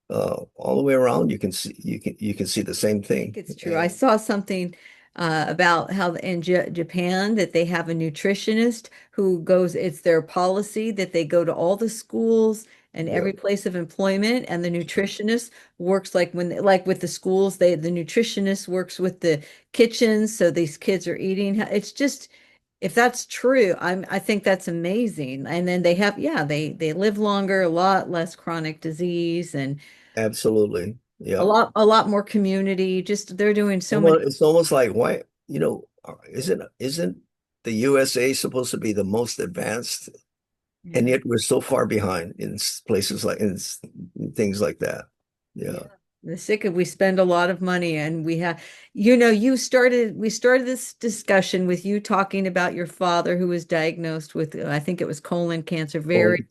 All the way around, you can see the same I think thing. it's true. I And saw something about how in Japan that they have a nutritionist who goes, it's their policy that they go to all the schools and yeah, every place of employment, and the nutritionist works like like with the schools, the nutritionist works with the kitchens, so these kids are eating. It's just if that's true, I think that's amazing. And then they have, yeah, they live longer, a lot less chronic disease, and absolutely. Yeah. a lot more community. Just they're doing so many. It's almost like why, isn't the USA supposed to be the most advanced, and Yeah. yet we're so far behind in places like in things like that. Yeah. Yeah. The sick of we spend a lot of money and we have, we started this discussion with you talking about your father who was diagnosed with, I think it was colon cancer, Oh, very.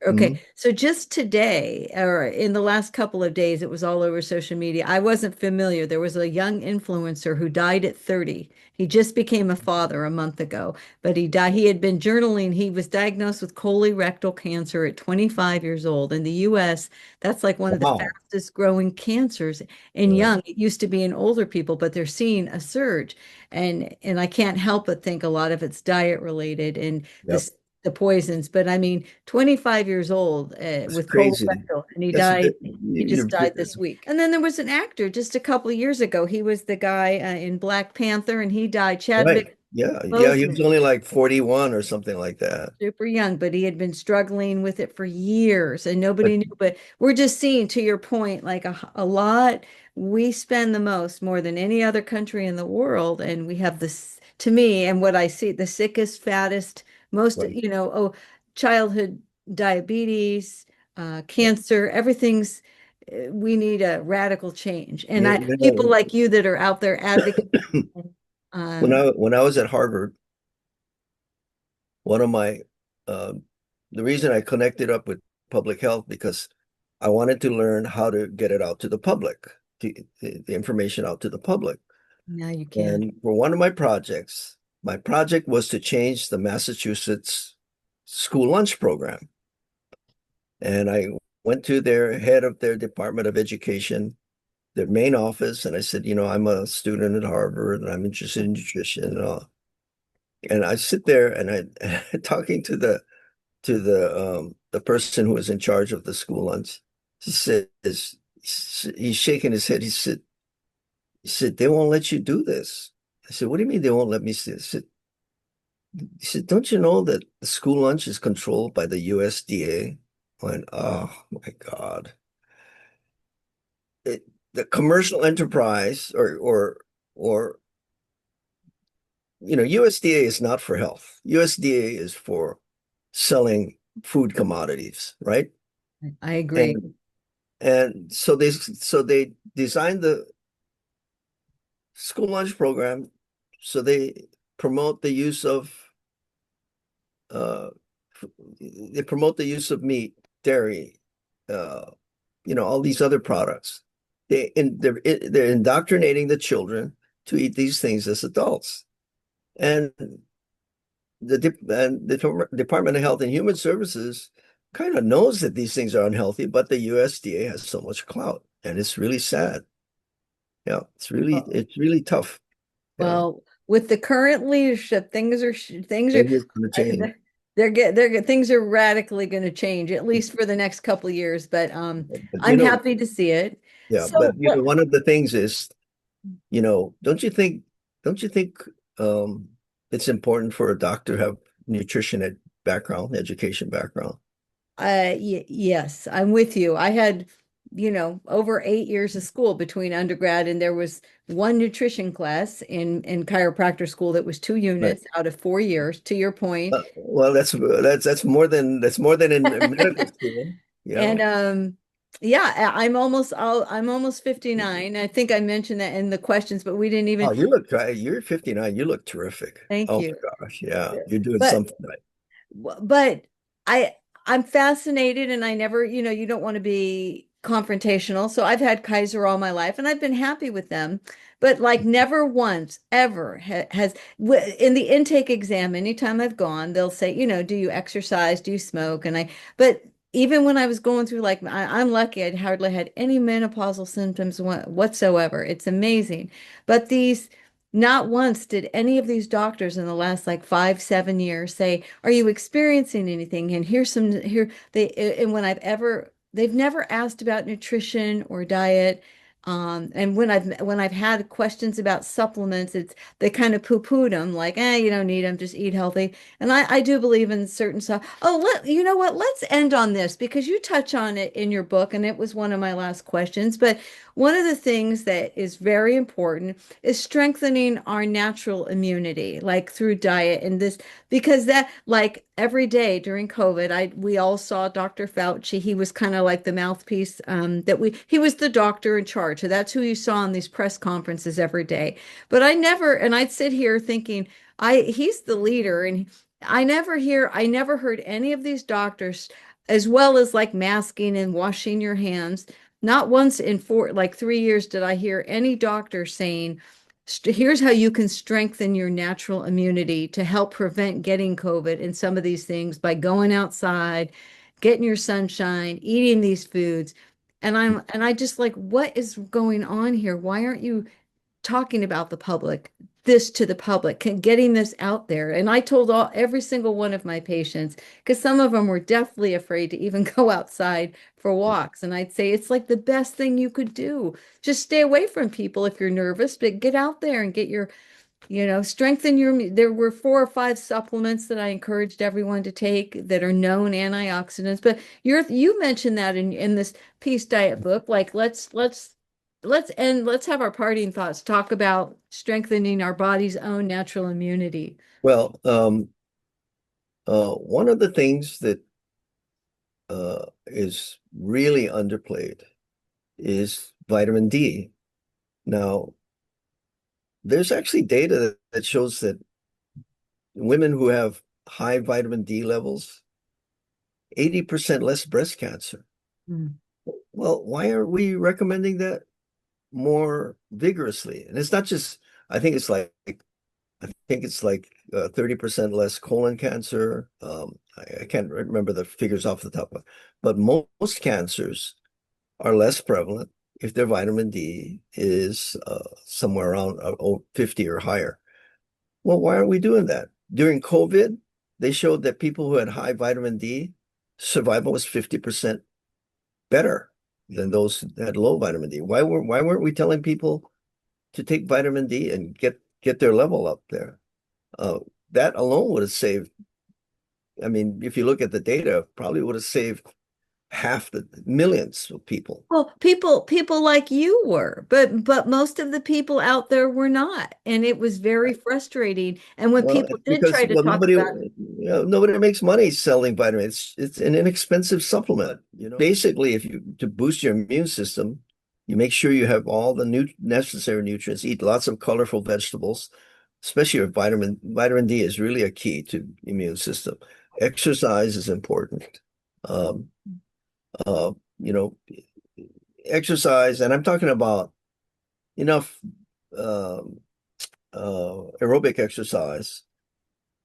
Okay, so just today, or in the last couple of days, it was all over social media. I wasn't familiar. There was a young influencer who died at 30. He just became a father a month ago, but he died. He had been journaling. He was diagnosed with colorectal cancer at 25 years old. In the US, that's like one of the wow. fastest growing cancers in Yeah. young. It used to be in older people, but they're seeing a surge. And I can't help but think a lot of it's diet related and Yep. the poisons. But I mean, 25 years old It's with crazy. colorectal, and he That's died. He just you're died this week. And then there was an actor just a couple of years ago. He was the guy in Black Panther, and he died. right. Chadwick Yeah. Yeah. He was Boseman, only like 41 or something like that. super young, but he had been struggling with it for years, and nobody knew. But we're just seeing, to your point, like a lot. We spend the most, more than any other country in the world, and we have this, to me, and what I see, the sickest, fattest, most, Right. oh, childhood diabetes, cancer, everything's. We need a radical change, and You, I you people know, like you that are out there advocating. Um, when I was at Harvard, one of my the reason I connected up with public health because I wanted to learn how to get it out to the public, the information out to the public. now you can. And for one of my project was to change the Massachusetts school lunch program. And I went to their head of their Department of Education, their main office, and I said, I'm a student at Harvard and I'm interested in nutrition and all. And I sit there and I talking to the person who was in charge of the school lunch. He says he's shaking his head. He said they won't let you do this. I said, what do you mean they won't let me see this? He said, don't you know that the school lunch is controlled by the USDA? I went, oh my God. The commercial enterprise or USDA is not for health. USDA is for selling food commodities, right? I agree. And so they designed the school lunch program so they promote the use of uh they promote the use of meat, dairy, uh all these other products. They're indoctrinating the children to eat these things as adults. And the Department of Health and Human Services kind of knows that these things are unhealthy, but the USDA has so much clout, and it's really sad. Yeah, it's really tough. Yeah, Well, with the current leadership, things are it is going to change. things are radically going to change, at least for the next couple of years. But But I'm happy to see it. yeah, but So what one of the things is, don't you think um it's important for a doctor to have background, education background? yes, I'm with you. I had, over 8 years of school between undergrad, and there was one nutrition class in chiropractor school that was two Right. units out of 4 years, to your point. Well, that's more than in medical school. Yeah. And Yeah, I'm almost 59. I think I mentioned that in the questions, but we didn't Oh, even you're 59. You look terrific. thank Oh you. my gosh. Yeah. You're doing But something right. but I I'm fascinated and I never, you don't want to be confrontational. So I've had Kaiser all my life and I've been happy with them. But like never once ever in the intake exam, anytime I've gone, they'll say, do you exercise? Do you smoke? But even when I was going through like I'm lucky, I'd hardly had any menopausal symptoms whatsoever. It's amazing. But not once did any of these doctors in the last like 5, 7 years say, "Are you experiencing anything?" And here's some here they and when they've never asked about nutrition or diet. And when I've had questions about supplements, they kind of poo-pooed them, like, you don't need them, just eat healthy. And I do believe in certain stuff. Oh, you know what? Let's end on this because you touch on it in your book, and it was one of my last questions. But one of the things that is very important is strengthening our natural immunity, like through diet and this, because that, like every day during COVID, we all saw Dr. Fauci. He was kind of like the mouthpiece he was the doctor in charge. So that's who you saw in these press conferences every day. But and I'd sit here thinking, he's the leader, and I never heard any of these doctors, as well as like masking and washing your hands. Not once in like 3 years did I hear any doctor saying, here's how you can strengthen your natural immunity to help prevent getting COVID and some of these things by going outside, getting your sunshine, eating these foods. And I just like, what is going on here? Why aren't you talking about this to the public, getting this out there? And I told every single one of my patients, because some of them were definitely afraid to even go outside for walks. And I'd say it's like the best thing you could do. Just stay away from people if you're nervous, but get out there and get strengthen there were 4 or 5 supplements that I encouraged everyone to take that are known antioxidants. But you mentioned that in this Peace Diet book. Like let's have our parting thoughts. Talk about strengthening our body's own natural immunity. Well, one of the things that is really underplayed is vitamin D. Now, there's actually data that shows that women who have high vitamin D levels, 80% less breast cancer. Mm. Well, why are we recommending that more vigorously? And it's not just, I think it's like I think it's like 30% less colon cancer. I can't remember the figures off the top of it, but most cancers are less prevalent if their vitamin D is somewhere around 50 or higher. Well, why are we doing that? During COVID, they showed that people who had high vitamin D, survival was 50% better than those that had low vitamin D. Why weren't we telling people to take vitamin D and get their level up there? Uh, that alone would have saved, I mean, if you look at the data, probably would have saved half the millions of people. Well, people like you were, but most of the people out there were not, and it was very frustrating. And when Well, people it's did because try to talk about, nobody makes money selling vitamins. It's an inexpensive supplement. Basically, if you to boost your immune system, you make sure you have all the necessary nutrients. Eat lots of colorful vegetables, especially with vitamin D is really a key to immune system. Exercise is important. Um, uh, you know, exercise, and I'm talking about enough um, aerobic exercise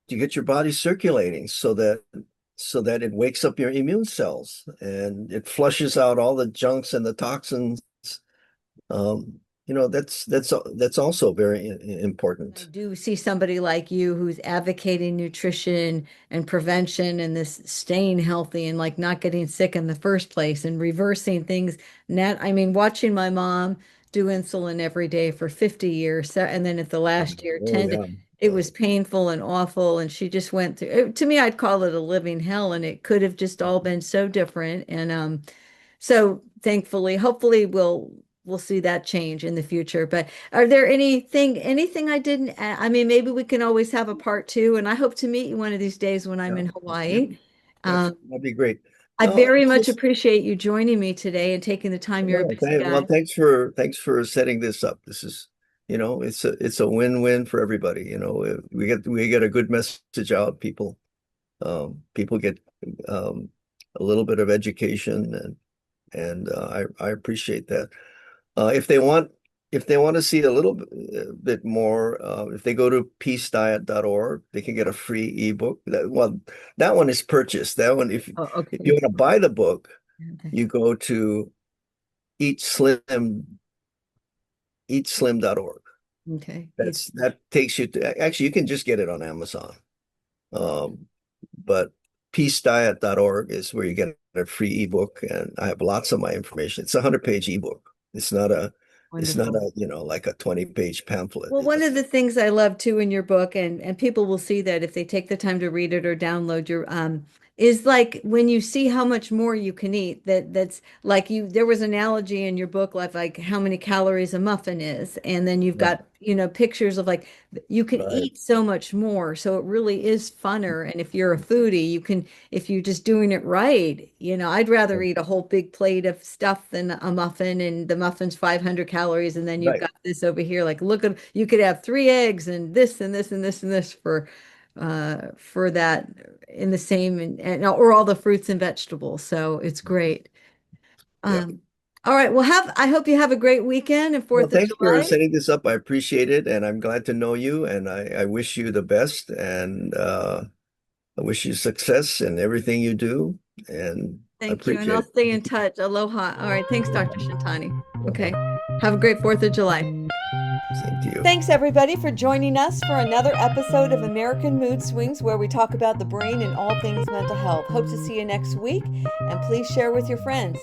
to get your body circulating so that it wakes up your immune cells and it flushes out all the junks and the toxins. That's also very I important. do see somebody like you who's advocating nutrition and prevention and this staying healthy and like not getting sick in the first place and reversing things. I mean, watching my mom do insulin every day for 50 years, and then at the last year, Oh yeah. it was painful and awful. And she just went through to me, I'd call it a living hell, and it could have just all been so different. And so thankfully, hopefully we'll see that change in the future. But are there anything I didn't I mean, maybe we can always have a part 2, and I hope to meet you one of these days when I'm Yeah. in Yeah. Hawaii. That's Um, that'd be great. I No, very it's much just appreciate you joining me today and taking the time. You're a no, busy well, guy. thanks for setting this up. This is, it's a win-win for everybody. We get a good message out. People get um, a little bit of education, and I appreciate that. If they want to see a little bit more, if they go to peacediet.org, they can get a free ebook. That one is purchased. That one, Oh, if you okay. want to buy the book, Okay. you go to Eat Slim, eatslim.org. Okay. That takes you to, actually, you can just get it on Amazon. But peacediet.org is where you get a free ebook, and I have lots of my information. It's a 100-page ebook. It's not Wonderful. like a 20-page pamphlet. Well, one It's of the things I love too in your book, and people will see that if they take the time to read it or download your is like when you see how much more you can eat, that's like there was an analogy in your book like how many calories a muffin is, and then you've right, got, pictures of like you can right, eat so much more. So it really is funner. And if you're a foodie, if you're just doing it right, I'd rather eat a whole big plate of stuff than a muffin, and the muffin's 500 calories, and then you've right. got this over here. Like, look at, you could have three eggs and this and this and this and this for that in the same, and or all the fruits and vegetables. So it's great. Yep. Um, all right. Well, I hope you have a great weekend and Well, 4th of thanks for July. setting this up. I appreciate it, and I'm glad to know you, and I wish you the best, and I wish you success in everything you do, and I Thank you. And I'll appreciate stay in it. touch. Aloha. All right. Thanks, Dr. Shintani. Okay. Have a great 4th of July. Same to you. Thanks, everybody, for joining us for another episode of American Mood Swings, where we talk about the brain and all things mental health. Hope to see you next week, and please share with your friends.